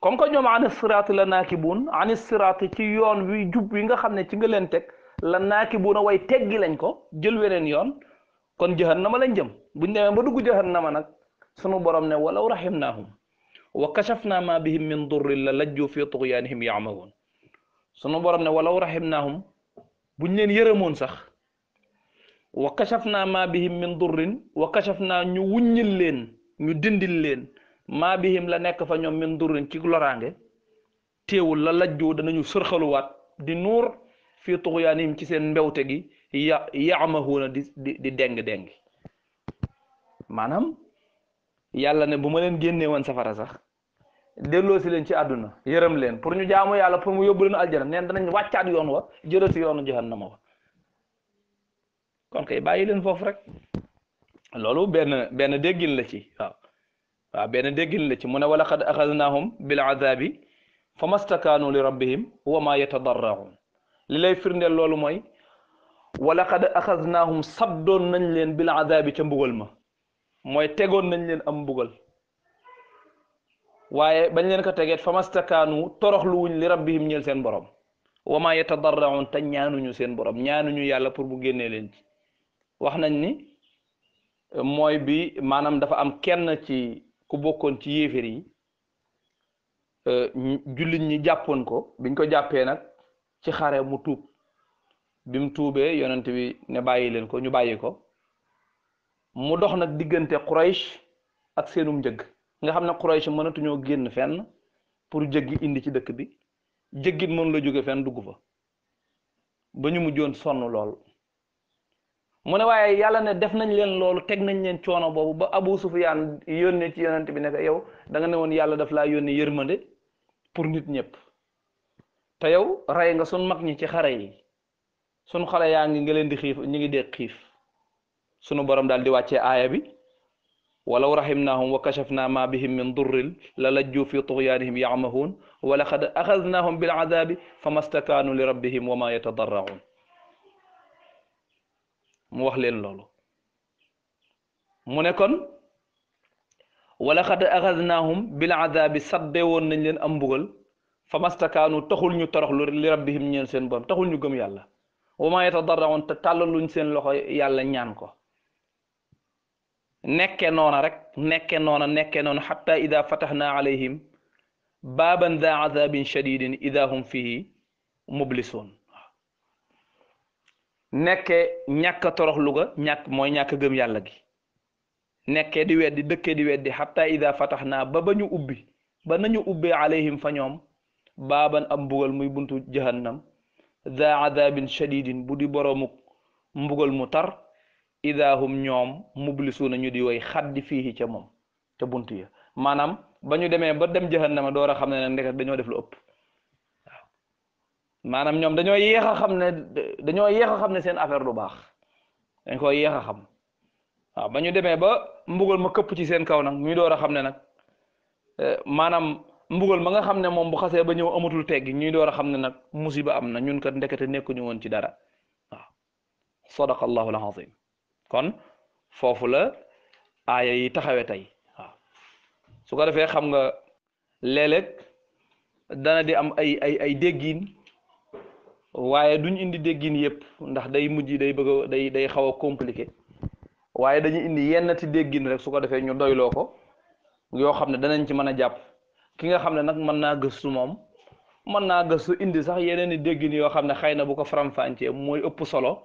comme que ñoom ani siraati la naakibun ani siraati ci yoon wi jub wi nga xam ne ci nga leen teg la naakibuna way teggi lañ ko jël weneen yoon kon jahannama lañ jëm buñ demee ba dugg jahannama nag sunu borom ne walaw rahimnaahum wa kashafna ma bihim min durrin la lajju fi tughyanihim ya'mahun sunu borom ne walaw rahimnaahum buñ leen yërëmoon sax wa kashafna ma bihim min durrin wa kashafna ñu wuññil leen ñu dindil leen ma bihim la nekk fa ñoom min durrin ci loraange teewul la lajju danañu sërxaluwaat di nuur fi tughyanihim ci seen mbewte gi ya'mahuna di déng maanaam yàlla ne bu ma leen génnee woon safara sax delloo si leen ci àdduna yërëm leen pour ñu jaamu yàlla pour mu yóbbu leen aljana neen danañ wàccaat yoon wa jërëti yoonu jahannama wa kon kay bàyyi leen foofu rek loolu benn déggin la ci waaw benn déggin la ci mu ne wala qad axadnaahum bil azabi famastakaanu li rabbihim wa ma yatadarraun li lay firndeel loolu mooy walaqad axadnaahum saddoon nañ leen bil azabi ca mbugal ma mooy tegoon nañ leen am mbugal waaye bañ leen ko tegeet famastakaanu toroxlu wuñ li rabbihim ñeel seen borom wa ma yatadarraun te ñaanuñu seen borom ñaanuñu yàlla pour mu génnee leen ci wax nañ ni mooy bi maanaam dafa am kenn ci ku bokkoon ci yéefér yi jullit ñi jàppoon ko biñ ko jàppee nag ci xare mu tuub bi mu tuubee yonent bi ne bàyyi leen ko ñu bàyyi ko mu dox nag diggante Quraysh ak seenum njëgg nga xam ne Quraysh mënatuñoo génn fenn pour jëggi indi ci dëkk bi jëggit mën la jóge fenn dugg fa ba ñu mujjoon sonn lool mu ne waaye yàlla ne def nañ leen loolu teg nañ leen coono boobu ba Abu Sufyaan yónnee ci yonent bi ne ko yow da nga ne woon yàlla daf laa yónnee yërmande pour nit ñëpp te yow rey nga sun mag ñi ci xare yi sun xale yaa ngi nga leen di xiif ñi ngi dee xiif sunu borom daal di wàccee aaya bi walaw rahimnahum wa kashafna ma bihim min durrin la lajju fi tughyanihim ya'mahun wa laqad akhadnahum bil azabi famastakaanu li rabbihim wa ma yatadarraun mu wax leen loolu mu ne kon wa laqad akhadnahum bil azabi sadde woon nañ leen am mbugal famastakaanu taxul ñu toroxlu li rabbihim ñeel seen borom taxul ñu gëm yàlla wa ma yatadarraun te tàllaluñ seen loxo yàlla ñaan ko nekke noona rek nekke noona xatta ida fatahna alayhim baaban da azabin shadidin ida hum fihi mublisun nekke ñàkk toroxlu ga mooy ñàkk gëm yàlla gi nekke di weddi dëkke di weddi xatta ida fatahna ba nañu ubbee alayhim fa ñoom baaban am mbugal muy buntu jahannam da azabin shadidin bu di boromuk mbugal mu tar ida hum ñoom mublisuuna ñu di way xaddi fii ca moom te buntu ya maanaam ba ñu demee ba dem jahannama door a xam ne nag ndeket dañoo def lu ëpp waaw maanaam ñoom dañoo yéex a xam ne seen affaire du baax dañ ko yéex a xam waaw ba ñu demee ba mbugal ma këpp ci seen kaw nag ñu door a xam ne nag maanaam mbugal ma nga xam ne moom bu xasee ba ñëw amatul teggi ñuy door a xam ne nag musiba am na ñun kat ndekete nekkuñu woon ci dara waaw sadaqa allahu al-azim kon foofu la aaya yi taxawe tey waaw su ko defee xam nga léeg-léeg dana di am ay déggin waaye duñ indi déggin yëpp ndax day mujj day bëgg day xaw a compliqué waaye dañuy indi yenn ti déggin rek su ko defee ñu doyloo ko yoo xam ne danañ ci mën a jàpp ki nga xam ne nag mën naa gëstu moom mën naa gëstu indi sax yeneen i déggin yoo xam ne xëy na bu ko faram-fàccee mooy ëpp solo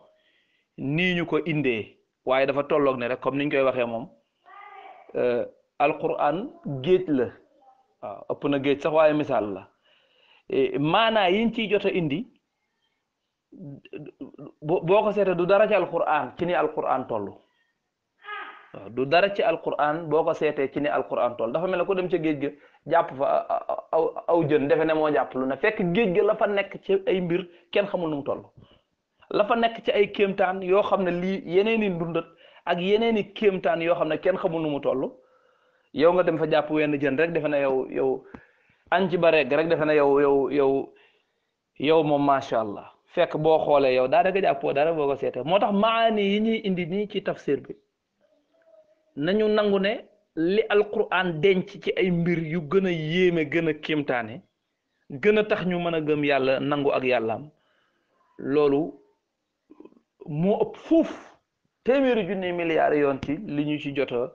nii ñu ko indee waaye dafa tolloog ne rek comme niñ koy waxee moom alquran géej la waaw ëpp na géej sax waaye misaal la maanaa yiñ ciy jot a indi boo ko seetee du dara ci alquran ci ni alquran toll waaw du dara ci alquran boo ko seetee ci ni alquran toll dafa mel ne ku dem ca géej ga jàpp fa aw jën defe ne moo jàpp lu ne fekk géej ga la fa nekk ci ay mbir kenn xamul nu mu toll la fa nekk ci ay kéemtaan yoo xam ne lii yeneeni ndundat ak yeneeni kéemtaan yoo xam ne kenn xamul nu mu toll yow nga dem fa jàpp wenn jën rek defe ne yow añ ci ba regg rek defe ne yow moom macha allah fekk boo xoolee yow daa danga jàppoo dara boo ko seetee moo tax maani yi ñuy indi nii ci tafsir bi nañu nangu ne li alquran denc ci ay mbir yu gën a yéeme gën a kéemtaane gën a tax ñu mën a gëm yàlla nangu ak yàllaam loolu moo ëpp fuuf téeméeri junni milliards yoon ci li ñu ci jot a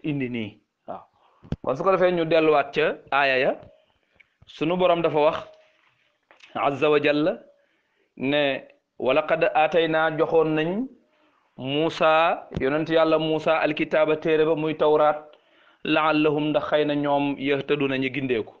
indi nii waaw kon su ko defee ñu delluwaat ca aaya ya sunu borom dafa wax azza wa jalla ne walaqad aataynaa joxoon nañ Muusa yonent yàlla Muusa alkitaaba téere ba muy tawraat laallahum ndax xëy na ñoom yahtaduna ñu gindeeku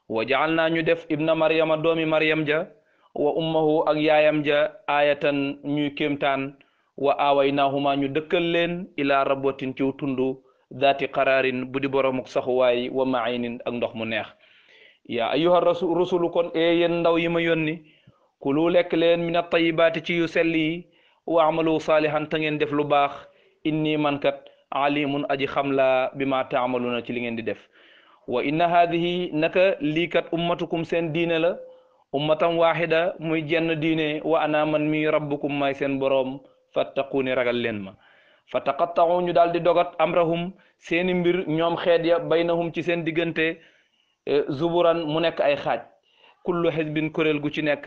wa jaal naa ñu def ibna maryama doomi maryam ja wa ummahu ak yaayam ja ayatan ñuy kéemtaan wa aawaynahuma ñu dëkkal leen ila rabwatin ciw tundu daati qaraarin bu di boromuk saxuwaay wa maaynin ak ndox mu neex yaa ayyuha rusulu kon yéen ndaw yi ma yónni kulu lekk leen min at-tayyibaati ci yu sell yi wa amalu saalihan ta ngeen def lu baax inni man kat alimun aji xam laa bi ma taamaluna ci li ngeen di def wa inna haadihi naka lii kat ummatukum seen diine la ummatan wahida muy jenn diine wa ana man mi rabbukum may seen boroom fattaquuni ragal leen ma fa taqatta'u ñu daal di dogat amrahum seeni mbir ñoom xeet ya baynahum ci seen diggante zuburan mu nekk ay xaaj kullu xisbin kuréel gu ci nekk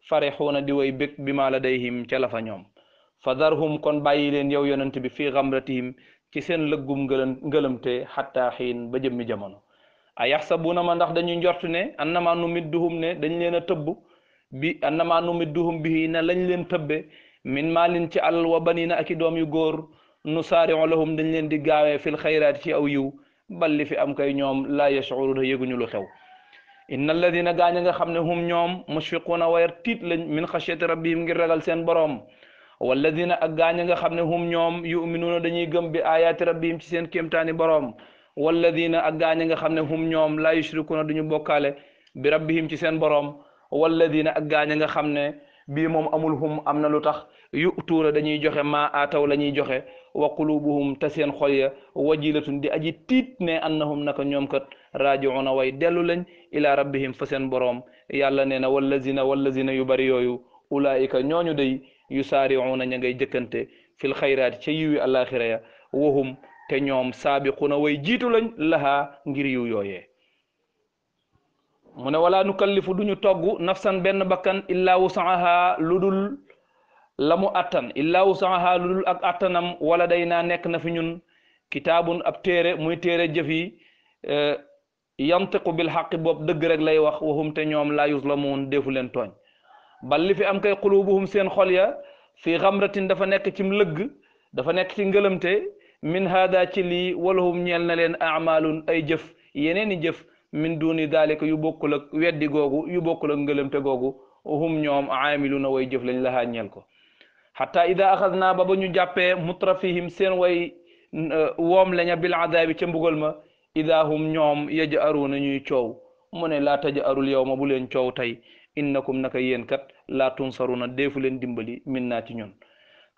farixuuna di way bég bi ma ladayhim ca la fa ñoom fa darhum kon bàyyi leen yow yonent bi fii xamratihim ci seen lëggum ngëlëmte xatta xiin ba jëmmi jamono a yaxsabuna ma ndax dañuy njort ne annama numidduhum ne dañ leen a tëbb bi annama numidduhum bihi na lañ leen tëbbe min maalin ci alal wa banina ak i doom yu góor nu saari'u lahum dañ leen di gaawee fil xayraat ci aw yiw balli fi am kay ñoom laa yash'uruna yëguñu lu xew inna alladina gaañ nga xam ne hum ñoom mushfiquuna wayar tiit lañ min xashyati rabbihim ngir ragal seen boroom walladina ak gaañ nga xam ne hum ñoom yuminuuna dañuy gëm bi ayaati rabbihim ci seen kéemtaani boroom walladina ak gaañ nga xam ne hum ñoom laa yushrikuuna duñu bokkaale bi rabbihim ci seen boroom walladina ak gaañ nga xam ne bii moom amul hum am na lu tax yu'tuuna dañuy joxe maa aataw la ñuy joxe wa qulubuhum te seen xol ya wajilatun di aji tiit ne annahum naka ñoom kat raaji'uuna way dellu lañ ila rabbihim fa seen boroom yàlla nee na wallazina yu bari yooyu ulaa'ika ñooñu day yusaari'uuna ña ngay jëkkante fil xayraati ca yiwi alaxira ya wahum te ñoom saabiquuna way jiitu lañ lahaa ngir yiw yooyee mu ne wala nukallifu duñu togg nafsan benn bakkan illaa wusaha ludul la mu attan illaa wusaha ludul ak attanam wala day naa nekk na fi ñun kitaabun ab téere muy téere jëf yi yantiqu bil xaqi boobu dëgg rek lay wax waxum te ñoom laa yuslamuun defu leen tooñ bal li fi am kay qulubuhum seen xol ya fii xamratin dafa nekk ci lëgg dafa nekk ci ngëlëmte min hada ci lii walahum ñeel na leen amalun ay jëf yeneeni jëf min duni dalika yu bokkul ak weddi googu yu bokkul ak ngëlëmte googu hum ñoom aamiluna way jëf lañ lahaa ñeel ko hatta ida axadna ba ñu jàppee mutrafihim seen way woom laña bil adabi ca mbugal ma ida hum ñoom yaj'aruna ñuy coow mu ne laa taj'arul yawma bu leen coow tey innakum naka yéen kat laa tunsaruna deefu leen dimbali min naa ci ñun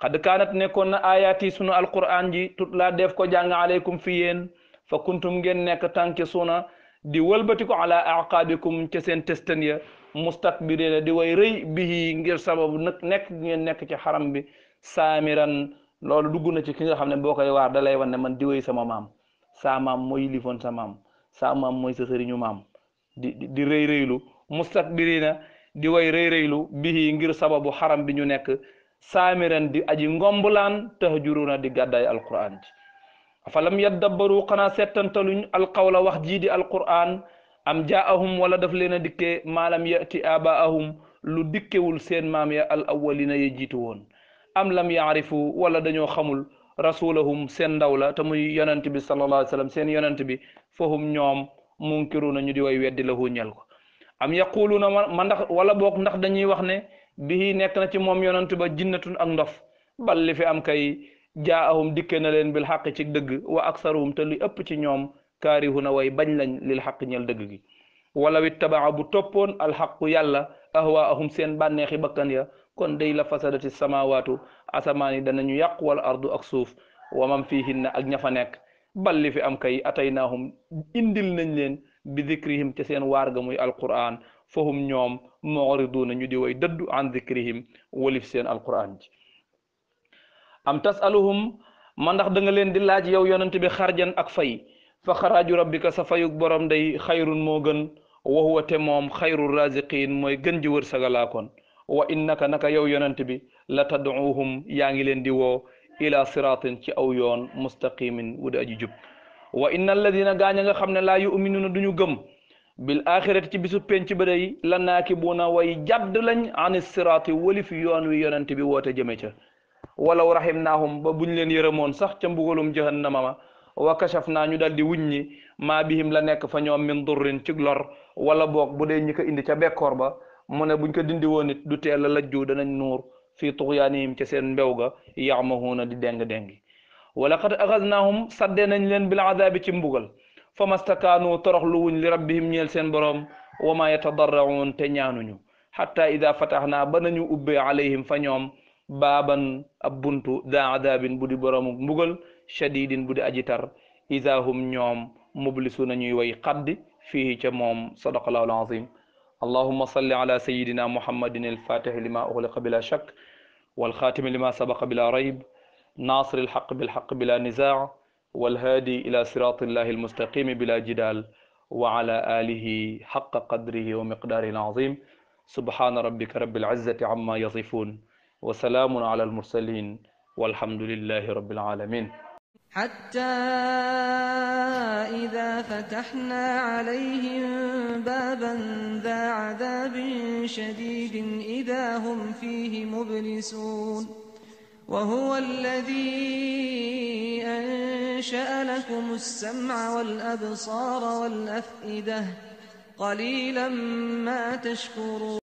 xad kaanat nekkoon na ayaati sunu alquran ji tut laa def ko jàng aleykum fi yéen fa kuntum ngeen nekk tànke suna di wëlbati ko ala aqaabikum ca seen testen ya mustakbirina di way rëy bihi ngir sababu nekk ngeen nekk ci xaram bi saamiran loolu dugg na ci ki nga xam ne boo koy waar da lay wan ne man di way sama maam saa maam mooy yilifoon sa maam saa maam mooy sa sëriñu maam di rëy rëylu mustakbirina di way rëy rëylu bihi ngir sababu xaram bi ñu nekk saamiran di aji ngombulaan tahjuruna di gàddaay alquran ji afalam yaddabbaru xanaa settantaluñ alqawla wax jii di alquran am jaahum wala daf leen a dikkee maalam yati abaahum lu dikkewul seen maam ya al awwalina ya jiitu woon am lam yaarifu wala dañoo xamul rasulahum seen ndaw la te muy yonent bi sallallahu alayhi wa sallam seen yonent bi fahum ñoom munkiruna ñu di way weddi lahu ñel ko am yaquluna ma ndax wala boog ndax dañuy wax ne bihi nekk na ci moom yonent ba jinnatun ak ndof bal li fi am kay jaahum dikke na leen bil xaq ci dëgg wa aksaruhum te li ëpp ci ñoom kaarihuna way bañ lañ lil xaq ñel dëgg gi wala wittabaa bu toppoon alxaqu yàlla ahwaahum seen bànneexi bakkan ya kon day la fasadati samawaatu asamaan yi danañu yàq wal ardu ak suuf wa man fihinna ak ña fa nekk bal li fi am kay ataynaahum indil nañ leen bi dikrihim ca seen waar ga muy alquran fahum ñoom mu'riduna ñu di way dëddu an dikrihim walif seen alquran ji am tasaluhum ma ndax da nga leen di laaj yow yonent bi xarjan ak fay fa xaraaju rabbika sa fayug borom day xayrun moo gën wa huwa te moom xayru raziqin mooy gën ji wërsëgalaakoon wa innaka naka yow yonent bi la tad'uuhum yaa ngi leen di woo ila siratin ci aw yoon mustaqimin wu di aji jub wa inna alladina gaaña nga xam ne laa yu'minuna duñu gëm bil axirati ci bisu penc ba day la naakibuuna way jadd lañ an sirati wali fi yoon wi yonent bi woote jëme ca walaw rahimnaahum ba buñ leen yërëmoon sax ca mbugalum jahannama ma wa kashafnaa ñu dal di wuññi maa bihim la nekk fa ñoom min durrin ci lor wala boog bu dee ñi ko indi ca bekkoor ba mu ne buñ ko dindi woon it du teel a lajju danañ nuur fii tuxyaanihim ca seen mbew ga yamahuuna di déng-déngi wala qad axaznaahum sadde nañ leen bil adaabi ci mbugal fa mastakaanu toroxlu wuñ li rabbihim ñeel seen borom wa ma yatadarraun te ñaanuñu hatta ida fatahnaa ba nañu ubbee alayhim fa ñoom baaban ab buntu daa adaabin bu di boroomu mbugal shadidin bu di aji tar ida hum ñoom mublisuuna ñuy way xaddi fihi ca moom sadaqallahu alazim allahumma salli ala sayidina muhammadin alfatixi lima uxliqa bila shak والخاتم لما سبق بلا ريب ناصر الحق بالحق بلا نزاع والهادي إلى صراط الله المستقيم بلا جدال وعلى آله حق قدره ومقداره العظيم سبحان ربك رب العزة عما يصفون وسلام على المرسلين والحمد لله رب العالمين حتى إذا فتحنا عليهم بابا ذا عذاب شديد إذا هم فيه مبلسون وهو الذي أنشأ لكم السمع والأبصار والأفئدة قليلا ما تشكرون